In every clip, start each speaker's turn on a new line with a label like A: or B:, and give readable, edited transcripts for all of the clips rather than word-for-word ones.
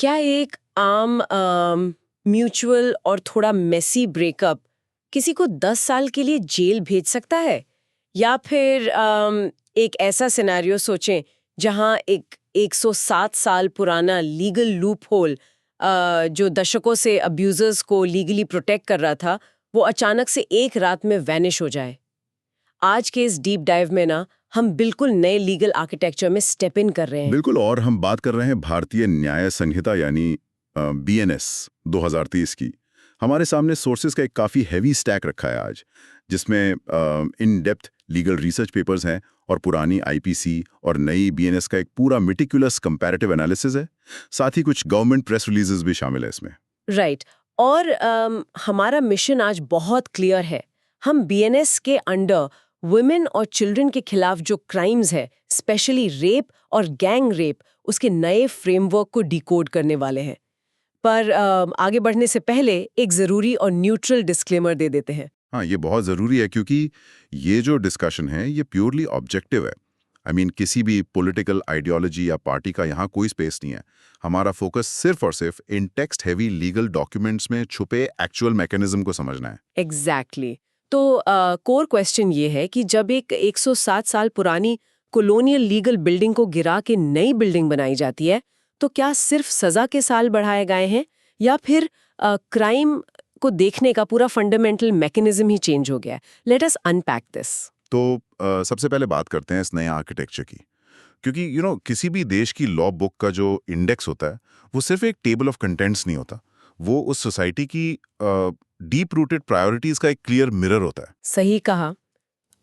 A: क्या एक आम म्यूचुअल और थोड़ा मेसी ब्रेकअप किसी को 10 साल के लिए जेल भेज सकता है? या फिर एक ऐसा सिनेरियो सोचें जहां एक 107 साल पुराना लीगल लूप होल जो दशकों से अब्यूजर्स को लीगली प्रोटेक्ट कर रहा था, वो अचानक से एक रात में वैनिश हो जाए। आज के इस डीप डाइव में ना हम बिल्कुल नए लीगल आर्किटेक्चर में स्टेप इन कर रहे हैं।
B: बिल्कुल। और हम बात कर रहे हैं भारतीय न्याय संहिता यानी BNS 2030 की। हमारे सामने सोर्सेज का एक काफ़ी हैवी स्टैक रखा है आज, जिसमें in depth legal research papers हैं और पुरानी IPC और नई BNS का एक पूरा मिटिकुलस कंपैरेटिव एनालिसिस है। साथ ही कुछ गवर्नमेंट प्रेस रिलीजेस भी शामिल है इसमें।
A: राइट। और हमारा मिशन आज बहुत क्लियर है। हम BNS के अंडर वुमेन और चिल्ड्रन के खिलाफ जो क्राइम्स है, स्पेशली रेप और गैंग रेप, उसके नए फ्रेमवर्क को डिकोड करने वाले हैं। पर आगे बढ़ने से पहले एक जरूरी और न्यूट्रल डिस्क्लेमर दे देते हैं।
B: हाँ, ये बहुत ज़रूरी है क्योंकि ये जो डिस्कशन है ये प्योरली ऑब्जेक्टिव है। किसी भी पॉलिटिकल आइडियोलॉजी या पार्टी का यहाँ कोई स्पेस नहीं है। हमारा फोकस सिर्फ और सिर्फ इन टेक्स्ट हैवी लीगल डॉक्यूमेंट्स में छुपे एक्चुअल मैकेनिज्म को समझना है।
A: एग्जैक्टली। तो कोर क्वेश्चन ये है कि जब एक 107 साल पुरानी कॉलोनियल लीगल बिल्डिंग को गिरा के नई बिल्डिंग बनाई जाती है, तो क्या सिर्फ सजा के साल बढ़ाए गए हैं या फिर क्राइम को देखने का पूरा फंडामेंटल मैकेनिज्म ही चेंज हो गया है? Let us unpack this.
B: तो सबसे पहले बात करते हैं इस नए आर्किटेक्चर की, क्योंकि किसी भी देश की लॉ बुक का जो इंडेक्स होता है वो सिर्फ एक टेबल ऑफ कंटेंट्स नहीं होता। वो उस सोसाइटी की डीप रूटेड प्रायोरिटीज का एक क्लियर मिरर होता है।
A: सही कहा।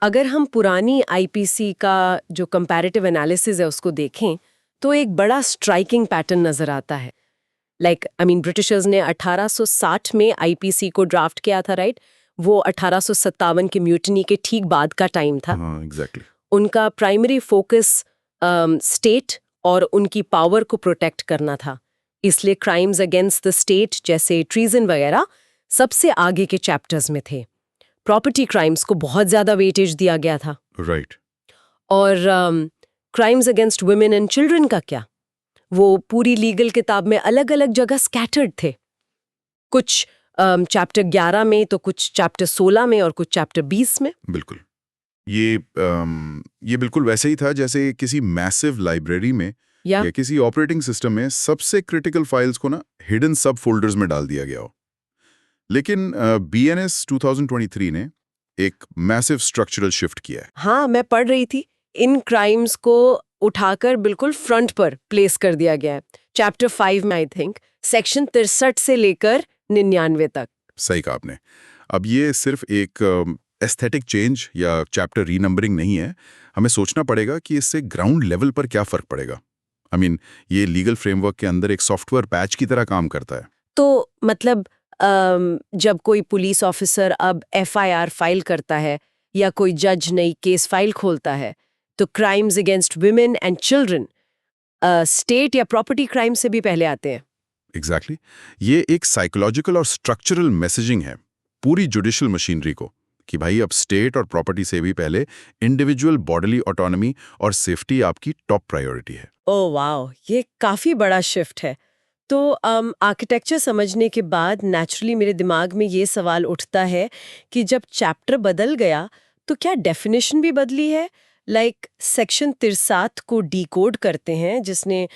A: अगर हम पुरानी IPC का जो कंपैरेटिव एनालिसिस है उसको देखें तो एक बड़ा स्ट्राइकिंग पैटर्न नजर आता है। ब्रिटिशर्स ने 1860 में IPC को ड्राफ्ट किया था, राइट? वो 1857 के म्यूटिनी के ठीक बाद का टाइम था।
B: हाँ, एग्जैक्टली।
A: उनका प्राइमरी फोकस स्टेट और उनकी पावर को प्रोटेक्ट करना था। इसलिए क्राइम्स अगेंस्ट द स्टेट जैसे ट्रीजन वगैरह सबसे आगे के चैप्टर्स में थे। प्रॉपर्टी क्राइम्स को बहुत ज्यादा वेटेज दिया गया था।
B: राइट।
A: और crimes against women and children का क्या? वो पूरी लीगल किताब में अलग अलग जगह स्कैटर्ड थे। कुछ चैप्टर 11 में, तो कुछ चैप्टर 16 में और कुछ चैप्टर 20 में।
B: बिल्कुल। ये बिल्कुल वैसे ही था जैसे किसी मैसिव लाइब्रेरी में या किसी ऑपरेटिंग सिस्टम में सबसे क्रिटिकल फाइल्स को ना हिडन सब फोल्डर्स में डाल दिया गया हो। लेकिन BNS 2023 ने एक मैसिव स्ट्रक्चरल शिफ्ट किया है।
A: हाँ, मैं पढ़ रही थी। इन क्राइम्स को उठाकर बिल्कुल फ्रंट पर प्लेस कर दिया गया है। चैप्टर 5 में आई थिंक सेक्शन 63 से लेकर 99 तक।
B: सही कहा आपने। अब ये सिर्फ एक एस्थेटिक चेंज या चैप्टर रीनंबरिंग नहीं है। हमें सोचना पड़ेगा कि इससे ग्राउंड लेवल पर क्या फर्क पड़ेगा। ये लीगल फ्रेमवर्क के अंदर एक सॉफ्टवेयर पैच की तरह काम करता है।
A: तो मतलब जब कोई पुलिस ऑफिसर अब FIR फाइल करता है या कोई जज नई केस फाइल खोलता है, तो crimes against women and children state या प्रॉपर्टी क्राइम से भी पहले आते हैं।
B: एग्जैक्टली। ये एक साइकोलॉजिकल और स्ट्रक्चरल मैसेजिंग है पूरी जुडिशियल मशीनरी को कि भाई अब स्टेट और प्रॉपर्टी से भी पहले इंडिविजुअल बॉडीली ऑटोनॉमी और सेफ्टी आपकी टॉप प्रायोरिटी है।
A: ओह वाओ, ये काफी बड़ा शिफ्ट है। तो आर्किटेक्चर समझने के बाद नेचुरली मेरे दिमाग में ये सवाल उठता है कि जब चैप्टर बदल गया तो क्या डेफिनेशन भी बदली है? सेक्शन 63 को डिकोड करते हैं जिसने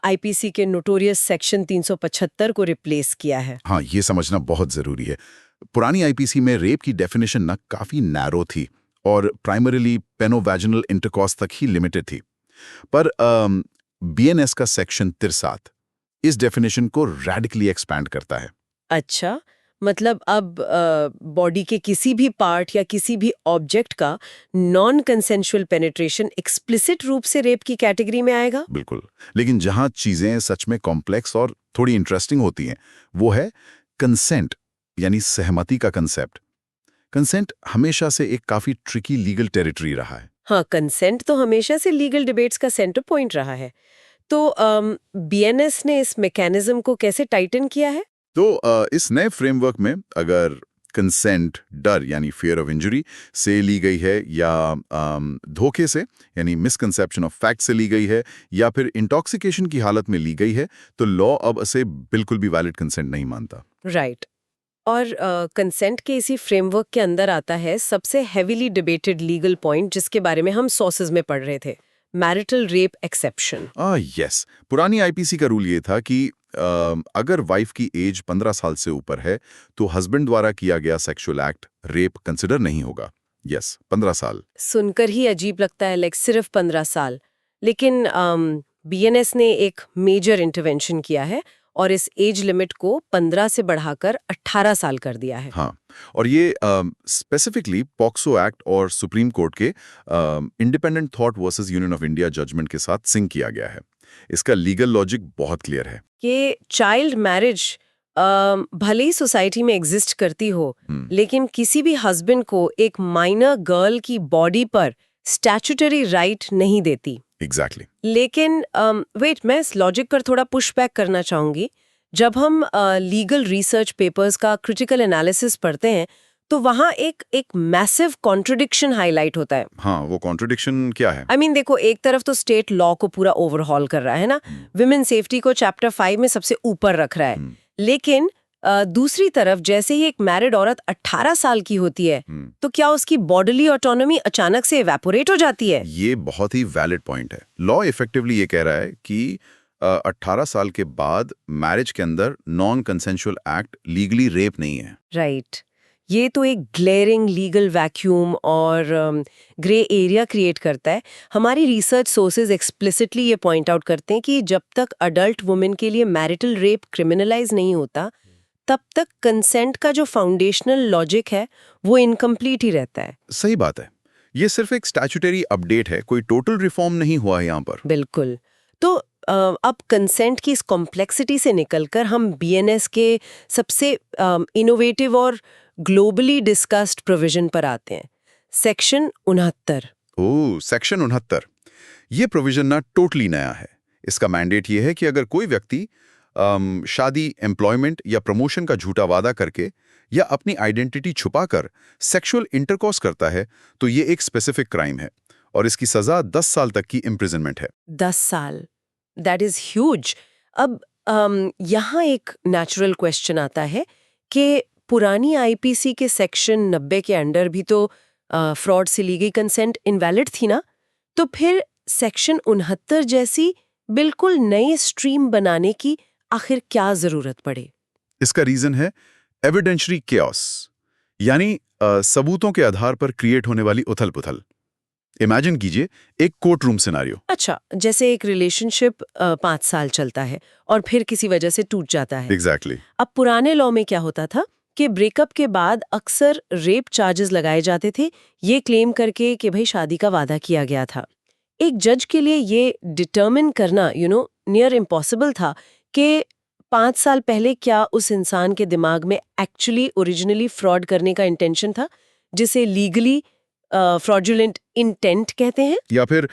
A: IPC के नोटोरियस सेक्शन 375 को रिप्लेस किया है।
B: हाँ, ये समझना बहुत जरूरी है। पुरानी IPC में रेप की डेफिनेशन ना काफी नैरो थी और प्राइमरीली पेनोवैजिनल इंटरकॉर्स तक ही लिमिटेड थी। पर BNS का सेक्शन 63 इस डेफिनेशन को रैडिकली एक्सपैंड करता है।
A: अच्छा, मतलब अब बॉडी के किसी भी पार्ट या किसी भी ऑब्जेक्ट का नॉन कंसेंशुअल पेनिट्रेशन एक्सप्लिसिट रूप से रेप की कैटेगरी में आएगा?
B: बिल्कुल। लेकिन जहां चीजें सच में कॉम्प्लेक्स और थोड़ी इंटरेस्टिंग होती हैं वो है कंसेंट, यानी सहमति का कंसेप्ट। कंसेंट हमेशा से एक काफी ट्रिकी लीगल टेरिटरी रहा है।
A: हाँ, कंसेंट तो हमेशा से लीगल डिबेट्स का सेंटर पॉइंट रहा है। तो BNS ने इस मैकेनिज्म को कैसे टाइटन किया है?
B: तो इस नए फ्रेमवर्क में अगर कंसेंट डर यानी फियर ऑफ इंजरी से ली गई है, या धोखे से यानी मिसकंसेप्शन ऑफ फैक्ट से ली गई है, या फिर इंटॉक्सिकेशन की हालत में ली गई है, तो लॉ अब इसे बिल्कुल भी वैलिड कंसेंट नहीं मानता।
A: राइट। और कंसेंट के इसी फ्रेमवर्क के अंदर आता है सबसे हेवीली डिबेटेड लीगल पॉइंट जिसके बारे में हम सोर्सेज में पढ़ रहे थे, मैरिटल रेप एक्सेप्शन।
B: यस, पुरानी आईपीसी का रूल ये था कि अगर वाइफ की एज 15 साल से ऊपर है तो हस्बैंड द्वारा किया गया सेक्सुअल एक्ट रेप कंसिडर नहीं होगा। यस, 15 साल।
A: सुनकर ही अजीब लगता है, लाइक सिर्फ 15 साल। लेकिन बीएनएस ने एक मेजर इंटरवेंशन किया है और इस एज लिमिट को 15 से बढ़ाकर 18 साल कर दिया है।
B: हाँ, और ये स्पेसिफिकली पॉक्सो एक्ट और सुप्रीम कोर्ट के independent thought versus union of India judgment के साथ सिंक किया गया है। इसका लीगल लॉजिक बहुत क्लियर है।
A: कि चाइल्ड मैरिज भले ही सोसाइटी में एग्जिस्ट करती हो, लेकिन किसी भी हस्बैंड को एक माइनर गर्ल की बॉडी पर स्टैट्यूटरी राइट नहीं देती।
B: एग्जैक्टली।
A: लेकिन वेट, मैं इस लॉजिक पर थोड़ा पुश बैक करना चाहूंगी। जब हम लीगल रिसर्च पेपर्स का क्रिटिकल एनालिसिस पढ़ते हैं तो वहां एक मैसिव कॉन्ट्रडिक्शन हाईलाइट होता है।
B: हाँ, वो कॉन्ट्रडिक्शन क्या है?
A: I mean, देखो, एक तरफ तो स्टेट लॉ को पूरा ओवरहॉल कर रहा है ना, विमेन सेफ्टी को चैप्टर 5 में सबसे ऊपर रख रहा है, लेकिन दूसरी तरफ जैसे ही एक मैरिड औरत 18 साल की होती है तो क्या उसकी बॉडीली ऑटोनॉमी अचानक से इवेपोरेट हो जाती है?
B: ये बहुत ही वैलिड पॉइंट है। लॉ इफेक्टिवली ये कह रहा है कि 18 साल के बाद मैरिज के अंदर non consensual act legally rape नहीं है।
A: राइट। ये तो एक ग्लेयरिंग लीगल वैक्यूम और ग्रे एरिया क्रिएट करता है। हमारी रिसर्च सोर्सेज एक्सप्लिसिटली ये पॉइंट आउट करते हैं कि जब तक अडल्ट वुमेन के लिए मैरिटल रेप क्रिमिनलाइज नहीं होता तब तक कंसेंट का जो फाउंडेशनल लॉजिक है वो इनकम्प्लीट ही रहता है।
B: सही बात है। ये सिर्फ एक स्टैट्यूटरी अपडेट है, कोई टोटल रिफॉर्म नहीं हुआ है यहाँ पर।
A: बिल्कुल। तो अब कंसेंट की इस कॉम्प्लेक्सिटी से निकलकर हम बीएनएस के सबसे इनोवेटिव और ग्लोबली डिस्कस्ड प्रोविजन पर आते हैं, सेक्शन 69।
B: ओह, सेक्शन 69। ये प्रोविजन ना टोटली नया है। इसका मैंडेट ये है कि अगर कोई व्यक्ति शादी, एम्प्लॉयमेंट या प्रमोशन का झूठा वादा करके या अपनी आइडेंटिटी छुपाकर सेक्सुअल इंटरकॉर्स करता है तो ये एक स्पेसिफिक क्राइम है और इसकी सजा 10 साल तक की इम्प्रिजनमेंट है।
A: 10 साल, दैट इज ह्यूज। अब यहाँ एक नेचुरल क्वेश्चन आता है कि पुरानी आईपीसी के सेक्शन 90 के अंडर भी तो फ्रॉड से ली गई कंसेंट इनवैलिड थी ना, तो फिर सेक्शन 69 जैसी बिल्कुल नई स्ट्रीम बनाने की आखिर क्या जरूरत पड़े?
B: इसका रीजन है एविडेंशियरी केओस, यानी सबूतों के आधार पर क्रिएट होने वाली उथल-पुथल। इमेजिन कीजिए एक कोर्ट रूम सिनेरियो।
A: अच्छा, जैसे एक रिलेशनशिप 5 साल चलता है और फिर किसी वजह से टूट जाता है।
B: एग्जैक्टली।
A: अब पुराने लॉ में क्या होता था कि ब्रेकअप के बाद अक्सर रेप चार्जेस लगाए जाते थे, ये क्लेम करके कि भाई शादी का वादा किया गया था। एक जज के लिए ये डिटर्मिन करना नियर इम्पॉसिबल था कि 5 साल पहले क्या उस इंसान के दिमाग में एक्चुअली ओरिजिनली फ्रॉड करने का इंटेंशन था, जिसे लीगली फ्रॉडुलेंट इंटेंट कहते हैं,
B: या फिर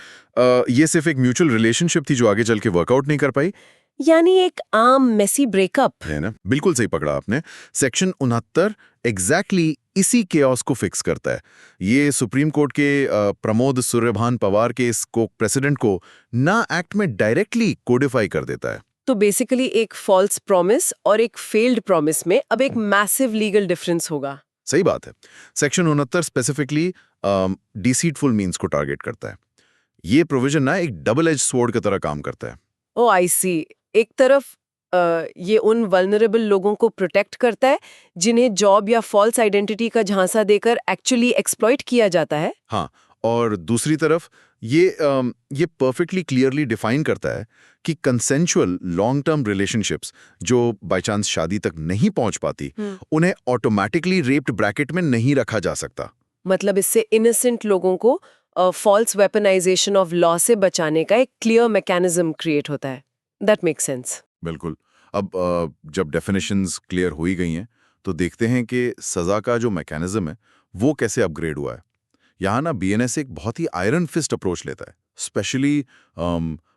B: ये सिर्फ एक म्यूचुअल रिलेशनशिप थी जो आगे चल के वर्कआउट नहीं कर पाई,
A: यानी एक आम मेसी ब्रेकअप
B: है ना? बिल्कुल सही पकड़ा आपने। सेक्शन 69 एग्जैक्टली इसी केओस को फिक्स करता है। ये सुप्रीम कोर्ट के प्रमोद सूर्यभान पवार के इसको प्रेसिडेंट को ना एक्ट में डायरेक्टली कोडिफाई कर देता है।
A: तो बेसिकली एक फॉल्स प्रॉमिस और एक फेल्ड प्रॉमिस में अब एक मैसिव लीगल डिफरेंस होगा।
B: सही बात है। सेक्शन 69 स्पेसिफिकली डिसीटफुल मीन्स को टारगेट करता है। ये प्रोविजन ना एक डबल एज स्वॉर्ड की तरह काम करता है।
A: ओ आई सी। एक तरफ ये उन वल्नरेबल लोगों को प्रोटेक्ट करता है जिन्हें जॉब या फॉल्स आइडेंटिटी का झांसा देकर एक्चुअली एक्सप्लॉइट किया जाता है।
B: हाँ, और दूसरी तरफ ये परफेक्टली क्लियरली डिफाइन करता है कि कंसेंशुअल लॉन्ग टर्म रिलेशनशिप्स जो बाय चांस शादी तक नहीं पहुंच पाती, उन्हें ऑटोमेटिकली रेप्ड ब्रैकेट में नहीं रखा जा सकता।
A: मतलब इससे इनोसेंट लोगों को फॉल्स वेपनाइजेशन ऑफ लॉ से बचाने का एक क्लियर मैकेनिज्म क्रिएट होता है। That makes sense.
B: बिल्कुल। अब जब डेफिनेशंस क्लियर हो ही गई हैं तो देखते हैं कि सजा का जो मैकेनिज्म है वो कैसे अपग्रेड हुआ है। यहाँ ना बीएनएस एक बहुत ही आयरन फिस्ट अप्रोच लेता है, स्पेशली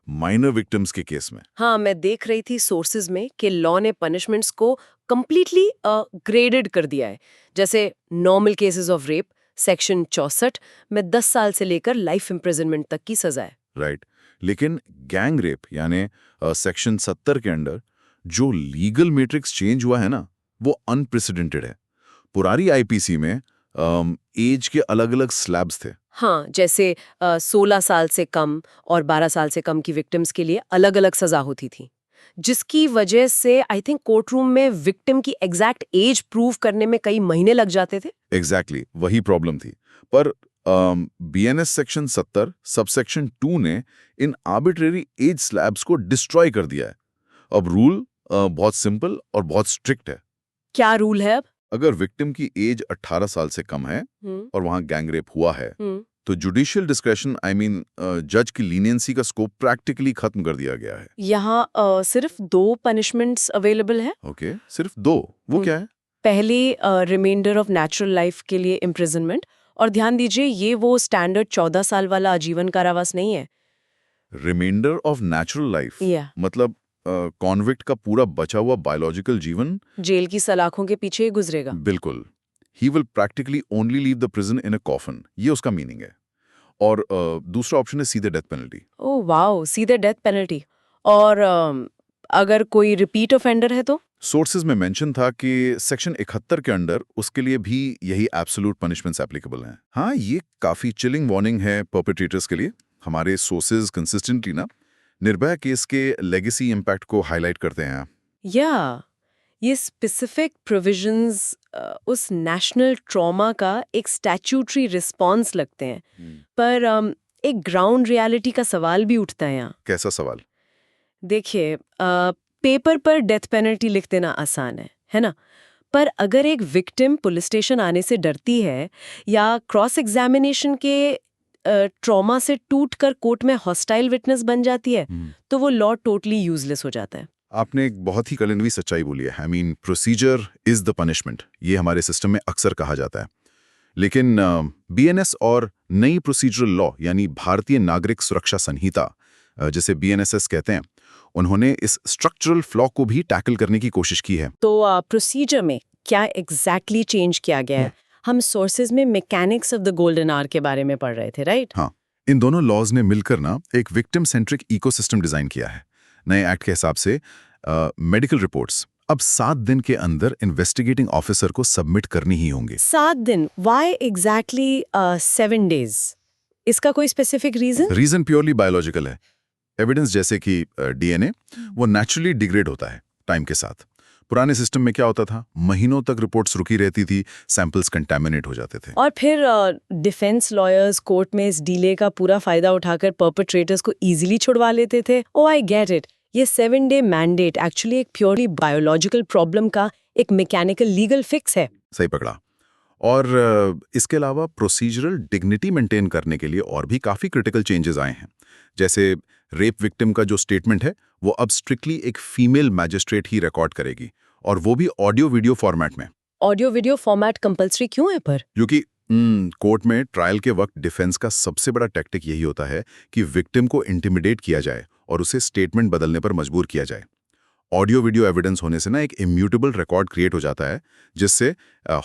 C: माइनर विक्टिम्स के केस में।
A: हाँ, मैं देख रही थी सोर्सेज में कि लॉ ने पनिशमेंट्स को कंप्लीटली ग्रेडेड कर दिया है। जैसे normal cases of rape section 64 में 10 साल से लेकर लाइफ इम्प्रिजनमेंट तक की सजा है।
C: राइट, लेकिन गैंग रेप यानी सेक्शन 70 के अंडर जो लीगल मैट्रिक्स चेंज हुआ है ना, वो अनप्रेसिडेंटेड है। पुरानी आईपीसी में एज के अलग अलग स्लैब्स थे।
A: हाँ, जैसे 16 साल से कम और 12 साल से कम की विक्टिम्स के लिए अलग अलग सजा होती थी, जिसकी वजह से आई थिंक कोर्ट रूम में विक्टिम की एग्जैक्ट एज प्रूव करने में कई महीने लग जाते थे।
C: एग्जैक्टली वही प्रॉब्लम थी। पर बीएनएस सेक्शन 70 सबसेक्शन 2 ने इन आर्बिट्रेरी एज स्लैब्स को डिस्ट्रॉय कर दिया है। अब रूल बहुत सिंपल और बहुत स्ट्रिक्ट है।
A: क्या रूल है अब?
C: अगर विक्टिम की एज 18 साल से कम है और वहां गैंग रेप हुआ है, तो जुडिशियल डिस्क्रेशन जज की लीनियंसी का स्कोप प्रैक्टिकली खत्म कर दिया गया है।
A: यहाँ सिर्फ 2 पनिशमेंट्स अवेलेबल है।
C: ओके, सिर्फ 2। वो क्या है?
A: पहली रिमाइंडर ऑफ नेचुरल लाइफ के लिए इम्प्रिजनमेंट, और ध्यान दीजिए ये वो स्टैंडर्ड 14 साल वाला आजीवन कारावास नहीं है।
C: रिमाइंडर ऑफ नेचुरल लाइफ मतलब कॉन्विक्ट का पूरा बचा हुआ बायोलॉजिकल जीवन
A: जेल की सलाखों के पीछे ही गुजरेगा।
C: बिल्कुल। He will practically only leave the prison in a coffin, ये उसका मीनिंग है। और दूसरा ऑप्शन है सीधे डेथ पेनल्टी।
A: ओह वाओ, सीधे डेथ पेनल्टी। और अगर कोई रिपीट ऑफेंडर है तो?
C: सोर्सेज में मेंशन था कि सेक्शन 71 के अंडर उसके लिए भी यही एब्सोल्यूट पनिशमेंट्स एप्लीकेबल हैं। हाँ, ये काफी चिलिंग वार्निंग है परपेट्रेटर्स के लिए। हमारे सोर्सेज कंसिस्टेंटली ना निर्भया केस के लेगेसी इम्पैक्ट को हाईलाइट करते हैं।
A: ये स्पेसिफिक प्रोविजंस उस नेशनल ट्रॉमा का एक स्टैट्यूटरी रिस्पॉन्स लगते हैं, पर एक ग्राउंड रियलिटी का सवाल भी उठता है यहाँ।
C: कैसा सवाल?
A: देखिए, पेपर पर डेथ पेनल्टी लिख देना आसान है ना? पर अगर एक विक्टिम पुलिस स्टेशन आने से डरती है या क्रॉस एग्जामिनेशन के ट्रॉमा से टूटकर कोर्ट में हॉस्टाइल विटनेस बन जाती है, तो वो लॉ टोटली यूजलेस हो जाता है।
C: आपने एक बहुत ही कलिंदवी सच्चाई बोली है। I mean procedure is the punishment, ये हमारे सिस्टम में अक्सर कहा जाता है। लेकिन बीएनएस और नई प्रोसीजरल लॉ यानी भारतीय नागरिक सुरक्षा संहिता, जिसे बीएनएसएस कहते हैं, उन्होंने इस स्ट्रक्चरल फ्लॉ को भी टैकल करने की कोशिश की है।
A: तो प्रोसीजर में क्या एग्जैक्टली चेंज किया गया है? हम सोर्सेज में mechanics of the golden hour के बारे में पढ़ रहे थे, राइट?
C: हाँ, इन दोनों लॉज ने मिलकर ना एक विक्टिम सेंट्रिक इकोसिस्टम डिजाइन किया है। नए एक्ट के हिसाब से मेडिकल रिपोर्ट्स अब 7 दिन के अंदर इन्वेस्टिगेटिंग ऑफिसर को सबमिट करनी ही होंगे।
A: 7 दिन? Why exactly 7 days? इसका कोई specific reason?
C: Reason purely biological है। एविडेंस जैसे कि डीएनए वो नेचुरली डिग्रेड होता है टाइम के साथ। पुराने सिस्टम में क्या होता था, महीनों तक रिपोर्ट्स रुकी रहती थी, सैंपल्स कंटामिनेट हो जाते थे।
A: और फिर डिफेंस लॉयर्स कोर्ट में इस डीले का पूरा फायदा उठाकर परपेट्रेटर्स को इजीली छुड़वा लेते थे। ओह आई गेट इट। ये 7 डे मैंडेट एक्चुअली एक प्योरली बायोलॉजिकल प्रॉब्लम का एक मैकेनिकल लीगल फिक्स है।
C: सही पकड़ा। और इसके अलावा प्रोसीजरल डिग्निटी मेंटेन करने के लिए और भी काफी क्रिटिकल चेंजेस आए हैं। जैसे रेप विक्टिम का जो स्टेटमेंट है वो अब स्ट्रिक्टली एक फीमेल मैजिस्ट्रेट ही रिकॉर्ड करेगी, और वो भी ऑडियो वीडियो फॉर्मेट में।
A: ऑडियो वीडियो फॉर्मेट कंपलसरी क्यों है पर?
C: क्योंकि कोर्ट में ट्रायल के वक्त डिफेंस का सबसे बड़ा टैक्टिक यही होता है कि विक्टिम को इंटिमिडेट किया जाए और उसे स्टेटमेंट बदलने पर मजबूर किया जाए। ऑडियो वीडियो एविडेंस होने से ना एक इम्यूटेबल रिकॉर्ड क्रिएट हो जाता है, जिससे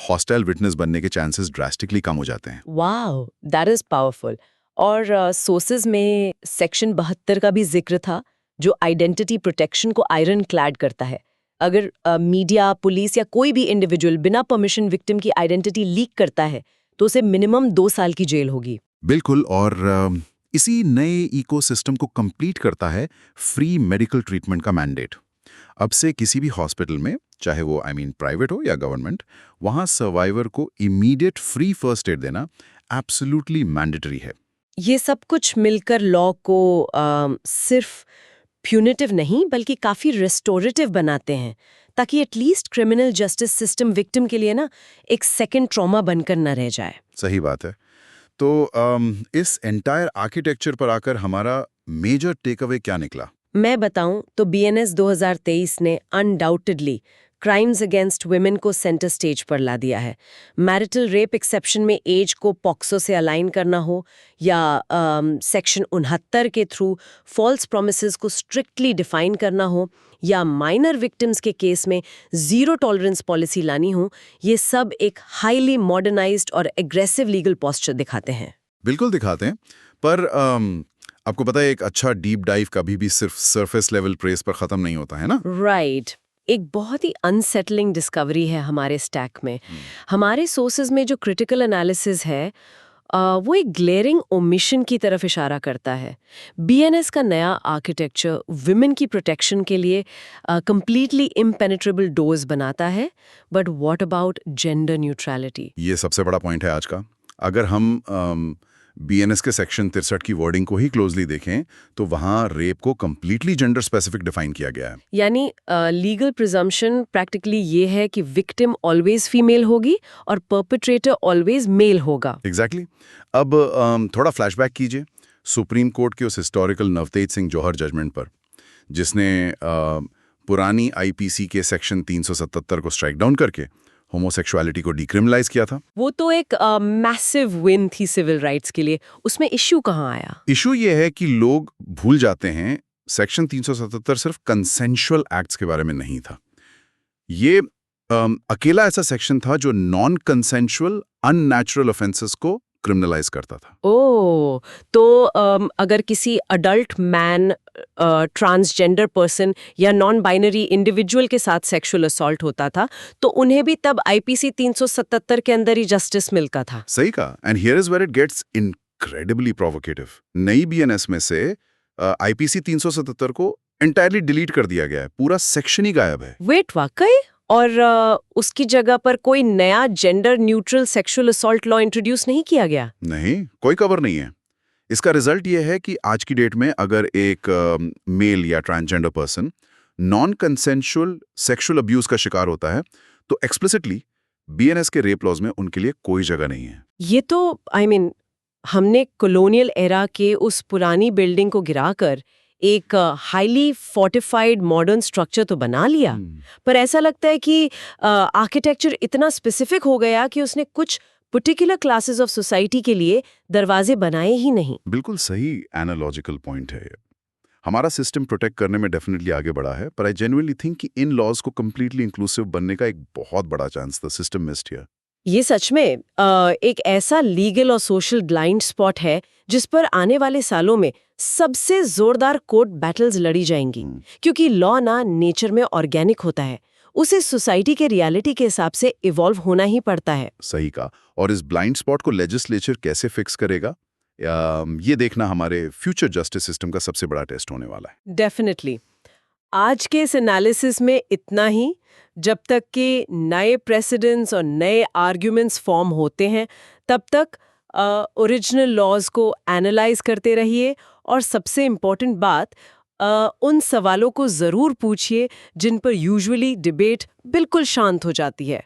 C: हॉस्टाइल विटनेस बनने के चांसेस ड्रास्टिकली कम हो जाते हैं।
A: Wow, that is powerful. और सोर्सेज में सेक्शन 72 का भी जिक्र था, जो आइडेंटिटी प्रोटेक्शन को आयरन क्लैड करता है। अगर मीडिया, पुलिस या कोई भी इंडिविजुअल बिना परमिशन विक्टिम की आइडेंटिटी लीक करता है तो उसे मिनिमम 2 साल की जेल होगी।
C: बिल्कुल। और इसी नए इकोसिस्टम को कंप्लीट करता है फ्री मेडिकल ट्रीटमेंट का मैंडेट। अब से किसी भी हॉस्पिटल में, चाहे वो प्राइवेट हो या गवर्नमेंट, वहां सर्वाइवर को इमीडिएट फ्री फर्स्ट एड देना एब्सोल्युटली मैंडेटरी है।
A: ये सब कुछ मिलकर लॉ को सिर्फ प्यूनिटिव नहीं बल्कि काफी रेस्टोरेटिव बनाते हैं, ताकि at least criminal justice system victim के लिए ना एक सेकंड ट्रॉमा बनकर न रह जाए।
C: सही बात है। तो इस एंटायर आर्किटेक्चर पर आकर हमारा मेजर टेक अवे क्या निकला?
A: मैं बताऊं तो बीएनएस 2023 ने अनडाउटेडली क्राइम्स अगेंस्ट वुमेन को सेंटर स्टेज पर ला दिया है। मैरिटल रेप एक्सेप्शन में एज को पॉक्सो से अलाइन करना हो या सेक्शन 69 के थ्रू फॉल्स प्रोमिसेस को स्ट्रिक्टली डिफाइन करना हो या माइनर विक्टिम्स के केस में जीरो टॉलरेंस पॉलिसी लानी हो, ये सब एक हाईली मॉडर्नाइज्ड और एग्रेसिव लीगल पोस्चर दिखाते हैं।
C: बिल्कुल दिखाते हैं, पर आपको पता है एक अच्छा डीप डाइव कभी भी सिर्फ सरफेस लेवल प्रेस पर खत्म नहीं होता है ना।
A: राइट। एक बहुत ही अनसेटलिंग डिस्कवरी है हमारे स्टैक में। हमारे सोर्सेज में जो क्रिटिकल एनालिसिस है वो एक ग्लेयरिंग ओमिशन की तरफ इशारा करता है। बीएनएस का नया आर्किटेक्चर विमेन की प्रोटेक्शन के लिए कंप्लीटली इम्पेनेट्रेबल डोर्स बनाता है, but what about gender neutrality?
C: ये सबसे बड़ा पॉइंट है आज का। अगर हम बीएनएस के सेक्शन 63 की वर्डिंग को ही क्लोजली देखें तो वहां रेप को कंप्लीटली जेंडर स्पेसिफिक डिफाइन किया गया है।
A: यानी लीगल प्रिजम्पशन प्रैक्टिकली ये है कि विक्टिम ऑलवेज फीमेल होगी और परपेट्रेटर ऑलवेज मेल होगा।
C: एग्जैक्टली। अब थोड़ा फ्लैशबैक कीजिए सुप्रीम कोर्ट के उस हिस्टोरिकल नवतेज सिंह जौहर जजमेंट पर, जिसने पुरानी आईपीसी के सेक्शन 377 को स्ट्राइक डाउन करके होमोसेक्सुअलिटी को डिक्रिमिनलाइज किया था।
A: वो तो एक मैसिव विन थी सिविल राइट्स के लिए। उसमें इश्यू कहाँ आया?
C: इशू ये है कि लोग भूल जाते हैं सेक्शन 377 सिर्फ कंसेंशुअल एक्ट्स के बारे में नहीं था। ये अकेला ऐसा सेक्शन था जो नॉन कंसेंशुअल अननेचुरल ऑफेंसेस को क्रिमिनलाइज करता था।
A: ओह, तो अगर किसी अडल्ट मैन, ट्रांसजेंडर पर्सन या नॉन बाइनरी इंडिविजुअल के साथ सेक्सुअल असॉल्ट होता था तो उन्हें भी तब आईपीसी 377 के अंदर ही जस्टिस मिलता था।
C: सही कहा। And here is where it gets incredibly provocative. नई बीएनएस में से आईपीसी 377 को एंटायरली डिलीट कर दिया गया है, पूरा सेक्शन ही गायब है।
A: वेट, वाकई? और उसकी जगह पर कोई नया gender neutral sexual assault law introduce नहीं किया गया?
C: नहीं, कोई कवर नहीं है। इसका रिजल्ट ये है कि आज की डेट में अगर एक मेल या transgender person non consensual sexual abuse का शिकार होता है तो एक्सप्लिसिटली बीएनएस के रेप लॉज में उनके लिए कोई जगह नहीं है।
A: ये तो हमने कॉलोनियल एरा के उस पुरानी बिल्डिंग को गिराकर एक हाईली फोर्टिफाइड मॉडर्न स्ट्रक्चर तो बना लिया, पर ऐसा लगता है कि आर्किटेक्चर इतना स्पेसिफिक हो गया कि उसने कुछ पर्टिकुलर क्लासेस ऑफ सोसाइटी के लिए दरवाजे बनाए ही नहीं।
C: बिल्कुल सही एनालॉजिकल पॉइंट है ये। हमारा सिस्टम प्रोटेक्ट करने में डेफिनेटली आगे बढ़ा है, पर आई जेन्युइनली थिंक कि इन लॉज को कंप्लीटली इंक्लूसिव बनने का एक बहुत बड़ा चांस था। System missed here.
A: ये सच में एक ऐसा लीगल और सोशल ब्लाइंड स्पॉट है जिस पर आने वाले सालों में सबसे जोरदार कोर्ट बैटल्स लड़ी जाएंगी, क्योंकि लॉ ना नेचर में ऑर्गेनिक होता है, उसे सोसाइटी के रियलिटी के हिसाब से इवॉल्व होना ही पड़ता है।
C: सही कहा। और इस ब्लाइंड स्पॉट को लेजिस्लेचर कैसे फिक्स करेगा, ये देखना हमारे फ्यूचर जस्टिस सिस्टम का सबसे बड़ा टेस्ट होने वाला है।
A: डेफिनेटली। आज के इस एनालिसिस में इतना ही। जब तक कि नए प्रेसिडेंट्स और नए आर्ग्यूमेंट्स फॉर्म होते हैं, तब तक ओरिजिनल लॉज को एनालाइज करते रहिए और सबसे इम्पोर्टेंट बात, उन सवालों को ज़रूर पूछिए जिन पर यूजुअली डिबेट बिल्कुल शांत हो जाती है।